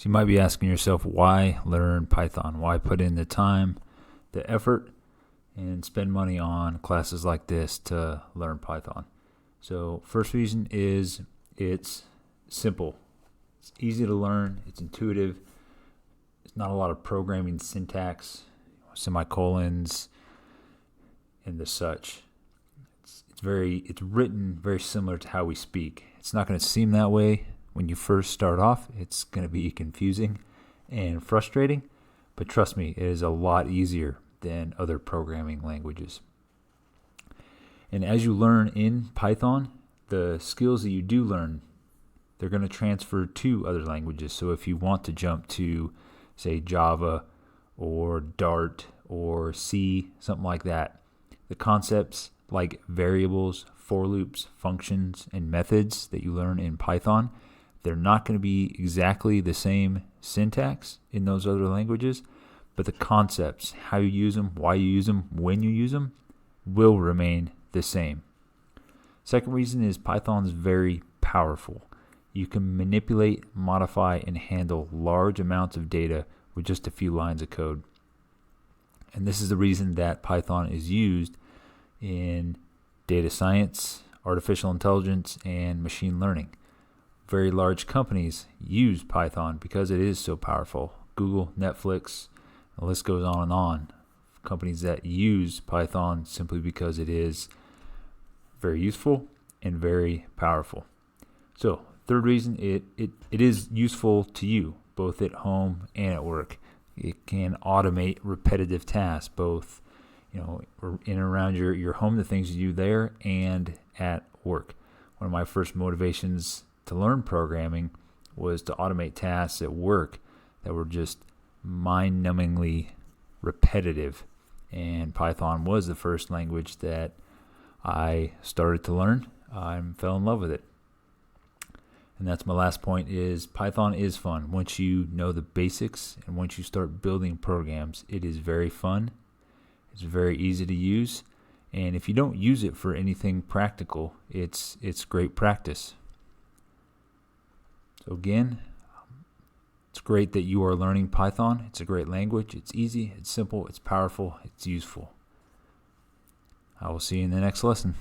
So you might be asking yourself, why learn Python? Why put in the time, the effort, and spend money on classes like this to learn Python? So first reason is it's simple. It's easy to learn. It's intuitive. It's not a lot of programming syntax, semicolons, and the such. It's written very similar to how we speak. It's not going to seem that way when you first start off. It's going to be confusing and frustrating, but trust me, it is a lot easier than other programming languages. And as you learn in Python, the skills that you do learn, they're going to transfer to other languages. So if you want to jump to, say, Java or Dart or C, something like that, the concepts like variables, for loops, functions, and methods that you learn in Python, they're not going to be exactly the same syntax in those other languages, but the concepts, how you use them, why you use them, when you use them, will remain the same. Second reason is Python is very powerful. You can manipulate, modify, and handle large amounts of data with just a few lines of code. And this is the reason that Python is used in data science, artificial intelligence, and machine learning. Very large companies use Python because it is so powerful. Google, Netflix, the list goes on and on. Companies that use Python simply because it is very useful and very powerful. So, third reason, it is useful to you, both at home and at work. It can automate repetitive tasks, both in and around your home, the things you do there, and at work. One of my first motivations to learn programming was to automate tasks at work that were just mind-numbingly repetitive. And Python was the first language that I started to learn. I fell in love with it. And that's my last point, is Python is fun. Once you know the basics and once you start building programs, it is very fun. It's very easy to use. And if you don't use it for anything practical, it's great practice. So again, it's great that you are learning Python. It's a great language. It's easy, it's simple, it's powerful, it's useful. I will see you in the next lesson.